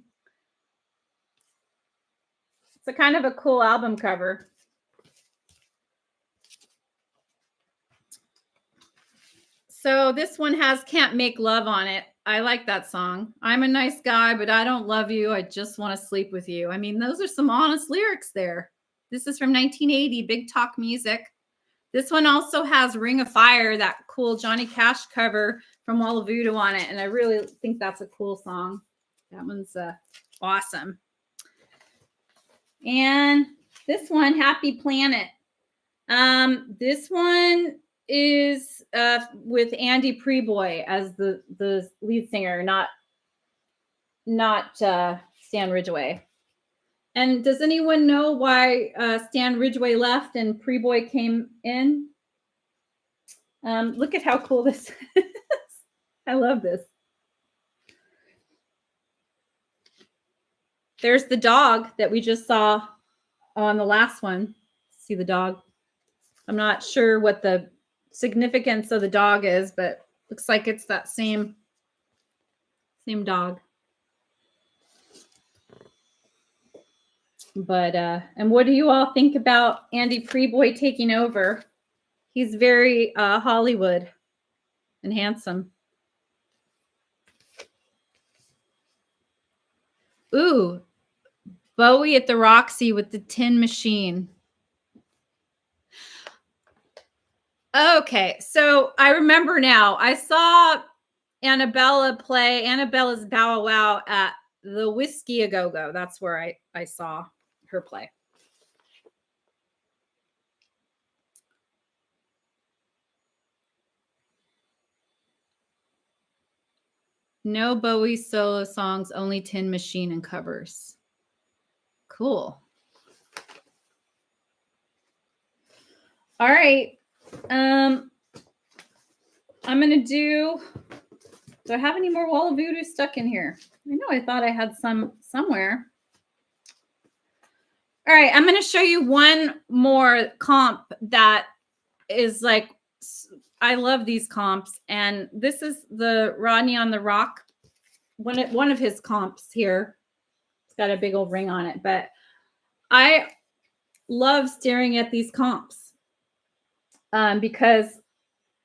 It's a kind of a cool album cover. So this one has Can't Make Love on it. I like that song. I'm a nice guy, but I don't love you. I just want to sleep with you. I mean, those are some honest lyrics there. This is from 1980, Big Talk Music. This one also has Ring of Fire, that cool Johnny Cash cover from Wall of Voodoo on it. And I really think that's a cool song. That one's awesome. And this one, Happy Planet. This one is with Andy Preboy as the lead singer, not Stan Ridgway. And does anyone know why Stan Ridgway left and Preboy came in? Look at how cool this is. I love this. There's the dog that we just saw on the last one. See the dog? I'm not sure what the significance of the dog is, but looks like it's that same dog. But and what do you all think about Andy Preboy taking over? He's very Hollywood and handsome. Ooh, Bowie at the Roxy with the Tin Machine. Okay, so I remember now. I saw Annabella's Bow Wow at the Whiskey A Go-Go. That's where I saw her play. No Bowie solo songs, only Tin Machine and covers. Cool. All right. I'm going to do I have any more Wall of Voodoo stuck in here? I know I thought I had some somewhere. All right. I'm going to show you one more comp that is like, I love these comps. And this is the Rodney on the Rock. One of his comps here. It's got a big old ring on it. But I love staring at these comps because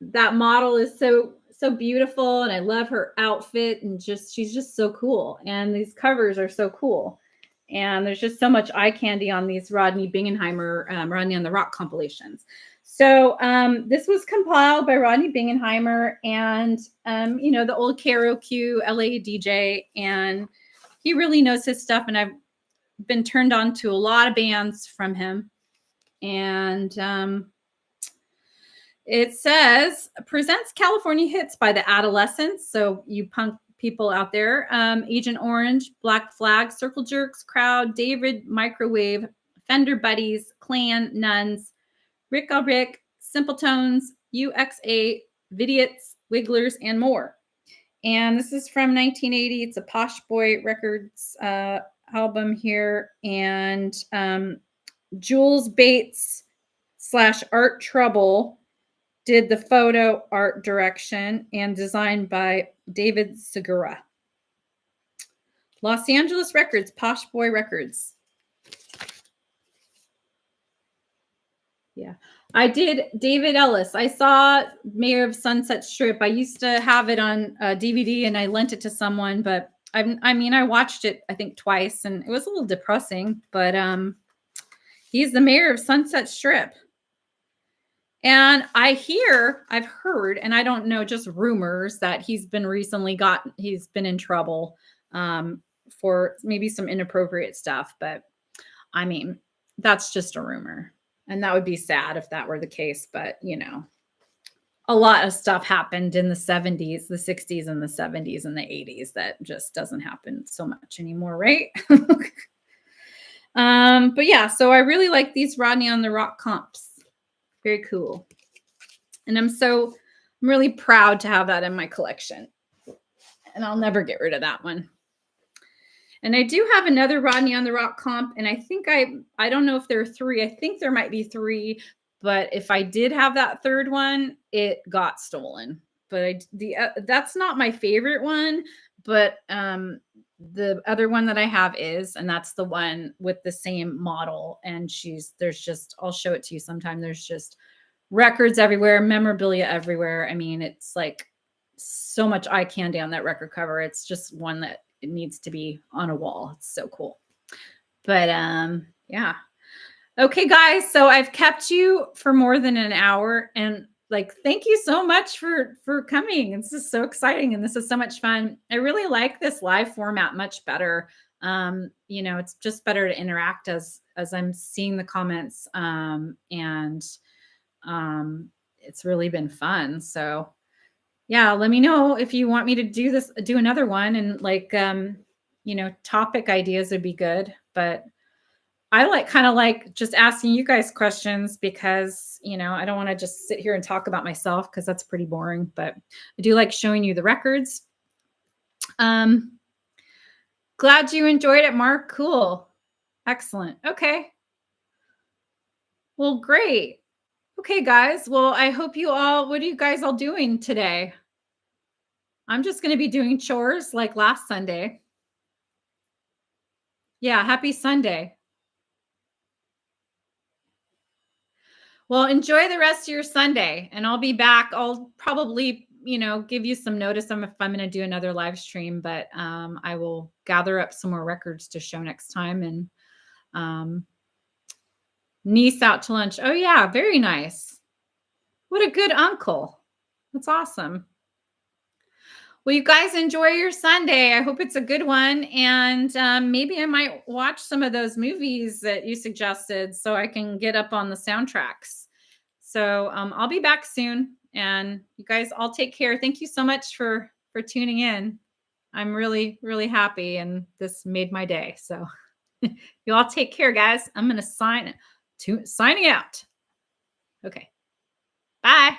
that model is so beautiful, and I love her outfit, and she's just so cool, and these covers are so cool, and there's just so much eye candy on these Rodney Bingenheimer Rodney on the Rock compilations. So this was compiled by Rodney Bingenheimer, and you know, the old KROQ LA DJ, and he really knows his stuff, and I've been turned on to a lot of bands from him. And it says, presents California hits by the Adolescents. So you punk people out there, Agent Orange, Black Flag, Circle Jerks, Crowd, David, Microwave, Fender Buddies, Clan, Nuns, Rick Al Rick, Simpletones, UXA, Vidiots, Wigglers, and more. And this is from 1980. It's a Posh Boy Records album here. And Jules Bates / Art Trouble did the photo art direction, and designed by David Segura. Los Angeles Records, Posh Boy Records. Yeah. I did David Ellis. I saw Mayor of Sunset Strip. I used to have it on DVD, and I lent it to someone, but I mean, I watched it, I think, twice, and it was a little depressing, but he's the mayor of Sunset Strip. And I've heard, and I don't know, just rumors that he's been in trouble for maybe some inappropriate stuff. But I mean, that's just a rumor. And that would be sad if that were the case. But, you know, a lot of stuff happened in the 70s, the 60s, and the 70s and the 80s that just doesn't happen so much anymore, right? But yeah, so I really like these Rodney on the Rock comps. Very cool. And I'm really proud to have that in my collection. And I'll never get rid of that one. And I do have another Rodney on the Rock comp. And I think I don't know if there are 3. I think there might be 3. But if I did have that third one, it got stolen. But that's not my favorite one. But the other one that I have is, and that's the one with the same model. And I'll show it to you sometime. There's just records everywhere, memorabilia everywhere. I mean, it's like so much eye candy on that record cover. It's just one that it needs to be on a wall. It's so cool. But yeah. Okay, guys. So I've kept you for more than an hour, and thank you so much for coming. This is so exciting, and this is so much fun. I really like this live format much better. You know, it's just better to interact as I'm seeing the comments, and it's really been fun. So yeah, let me know if you want me to do another one, and you know, topic ideas would be good. But I kind of like just asking you guys questions because, you know, I don't want to just sit here and talk about myself because that's pretty boring, but I do like showing you the records. Glad you enjoyed it, Mark. Cool. Excellent. Okay. Well, great. Okay, guys. Well, I hope what are you guys all doing today? I'm just going to be doing chores like last Sunday. Yeah. Happy Sunday. Well, enjoy the rest of your Sunday, and I'll be back. I'll probably, you know, give you some notice if I'm going to do another live stream, but I will gather up some more records to show next time. And niece out to lunch. Oh yeah, very nice. What a good uncle. That's awesome. Well, you guys enjoy your Sunday. I hope it's a good one. And maybe I might watch some of those movies that you suggested so I can get up on the soundtracks. So I'll be back soon. And you guys all take care. Thank you so much for tuning in. I'm really, really happy. And this made my day. So You all take care, guys. I'm going to signing out. Okay. Bye.